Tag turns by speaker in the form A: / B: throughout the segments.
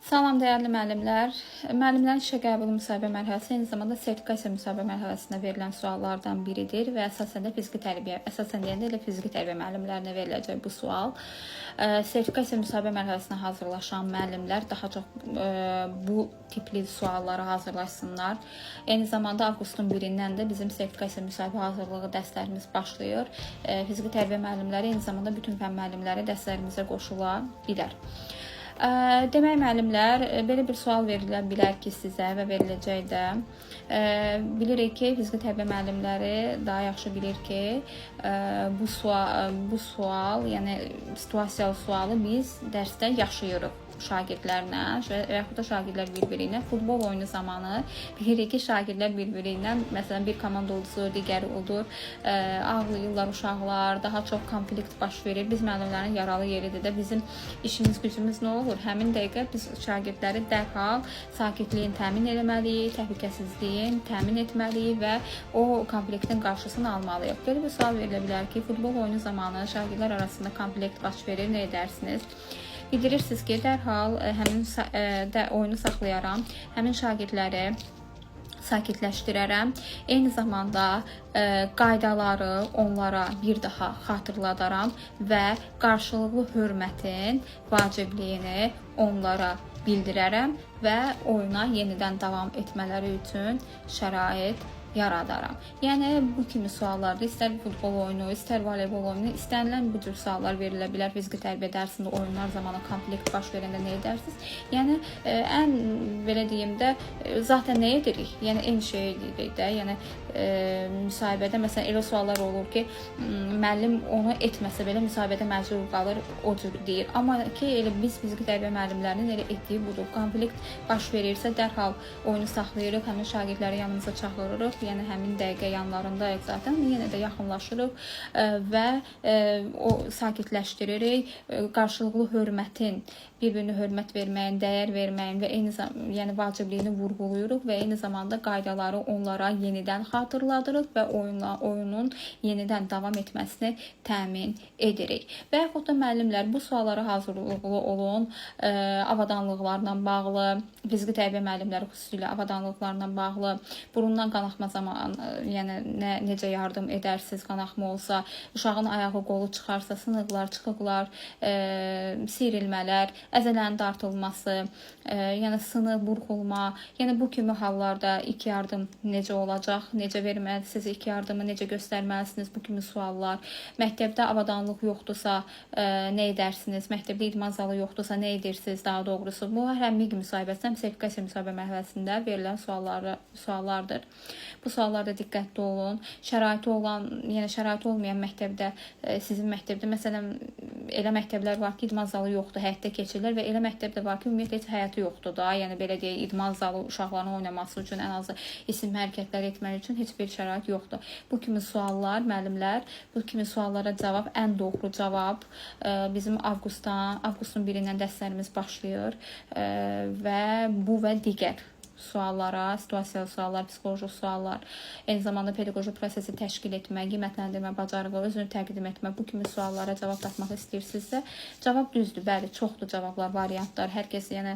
A: Salam dəyərli müəllimlər. Müəllimlərin işə qəbulu müsahibə mərhələsi eyni zamanda sertifikasiya müsahibə mərhələsində verilən suallardan biridir və əsasən də fiziki tərbiyə, əsasən deyəndə elə fiziki tərbiyə müəllimlərinə veriləcək bu sual. Sertifikasiya müsahibə mərhələsinə hazırlaşan müəllimlər daha çox bu tipli suallara hazırlaşsınlar. Eyni zamanda avqustun 1-dən də bizim sertifikasiya müsahibə hazırlığı dərslərimiz başlayır. Fiziki tərbiyə müəllimləri eyni zamanda bütün fənn müəllimləri dərslərimizə qoşula bilər. Demək müəllimlər, belə bir sual verilə bilər ki sizə və veriləcək də. Bilirik ki, fiziki tərbiyə müəllimləri daha yaxşı bilir ki, bu sual, yəni situasiyalı sualı biz dərsdə yaşayırıq şagirdlərlə və yaxud da şagirdlər bir-biri ilə futbol oyunu zamanı bilirik ki, şagirdlər bir-biri ilə, məsələn, bir komanda odur, digəri odur, ağlayırlar uşaqlar, daha çox konflikt baş verir. Biz müəllimlərin yaralı yeridir də bizim işimiz, gücümüz nə olur? Həmin dəqiqə biz şagirdləri dərhal sakitliyin təmin etməliyik, təhlükəsizliyin təmin etməliyik və o konfliktin qarşısını almalıyıq. Belə bir sual verilə bilər ki, futbol oyunu zamanı şagirdlər arasında konflikt baş verir, nə edərsiniz? Bildirirsiniz ki, dərhal həmin oyunu saxlayaram, həmin şagirdləri sakitləşdirərəm. Eyni zamanda qaydaları onlara bir daha xatırladaram və qarşılıqlı hörmətin vacibliyini onlara bildirərəm və oyuna yenidən davam etmələri üçün şərait yaradaram. Yəni bu kimi suallarda istər futbol oyunu, istər voleybol oyunu, istənilən bu cür suallar verilə bilər. Fiziki tərbiyə dərsində oyunlar zamanı konflikt baş verəndə nə edərsiniz? Yəni ən belə deyim də zaten nə edirik? Yəni eyni şey edirik də. Yəni müsahibədə məsələn elə suallar olur ki, müəllim onu etməsə belə müsahibədə məcbur qalır, o cür deyir. Amma ki elə biz fiziki tərbiyə müəllimlərinin elə etdiyi budur. Konflikt baş verirsə dərhal oyunu saxlayırıq, həmin şagirdləri yanımıza çağırırıq. Yəni həmin dəqiqə yanlarındayıq zaten. Yenə də yaxınlaşırıq və o sakitləşdiririk. Qarşılıqlı hörmətin, bir-birinə hörmət verməyin, dəyər verməyin və eyni zamanda yəni vacibliyini vurğulayırıq və eyni zamanda qaydaları onlara yenidən xatırladırıq və oyunun yenidən davam etməsini təmin edirik. Və yaxud da müəllimlər bu suallara hazırlıqlı olun. Avadanlıqlarla bağlı, fiziki tərbiyə müəllimləri xüsusilə avadanlıqlarla bağlı, burundan qanaxma zamanı, yəni necə yardım edərsiniz qanaxma olsa, uşağın ayağı, qolu çıxarsa, sınıqlar, çıxıqlar, siyrilmələr, əzələrin dartılması, yəni sınıq, burxulma, yəni bu kimi hallarda ilk yardım necə olacaq, necə verməlisiniz, ilk yardımı necə göstərməlisiniz, bu kimi suallar. Məktəbdə avadanlıq yoxdursa nə edərsiniz, məktəbdə idman zalı yoxdursa nə edirsiniz daha doğrusu. Bu həm MİQ müsahibəsində, həm sertifikasiya müsahibə mərhələsində verilən suallardır. Bu suallarda diqqətli olun. Şəraiti olmayan məktəbdə, sizin məktəbdə məsələn elə məktəblər var ki, idman zalı yoxdur, həyətdə keçirlər və elə məktəbdə var ki, ümumiyyətlə heç həyəti yoxdur da. Yəni belə deyək, idman zalı uşaqların oynaması üçün, ən azı isim hərəkətlər etmək üçün heç bir şərait yoxdur. Bu kimi suallar müəllimlər, bu kimi suallara cavab, ən doğru cavab bizim avqustun 1-dən dərslərimiz başlayır və bu və digər suallara, situasiyalı suallar, psixoloji suallar, eyni zamanda pedaqoji prosesi təşkil etmə, qiymətləndirmə bacarığı, özünü təqdim etmə, bu kimi suallara cavab tapmaq istəyirsinizsə, cavab düzdür, bəli, çoxdur cavablar, variantlar, hər kəs, yəni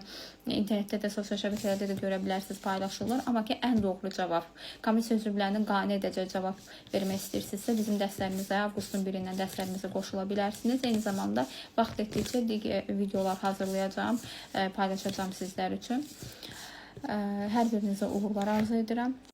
A: internetdə də, sosial şəbəkələrdə də görə bilərsiniz, paylaşırlar, amma ki, ən doğru cavab, komissiya üzvlərinin qane edəcək cavab vermək istəyirsinizsə, bizim dərslərimizə, avqustun 1-dən dərslərimizə qoşula bilərsiniz. Eyni zamanda vaxt etdikcə digər videolar hazırlayacağım, paylaşacağım sizlər üçün. Hər birinizə uğurlar arzu edirəm.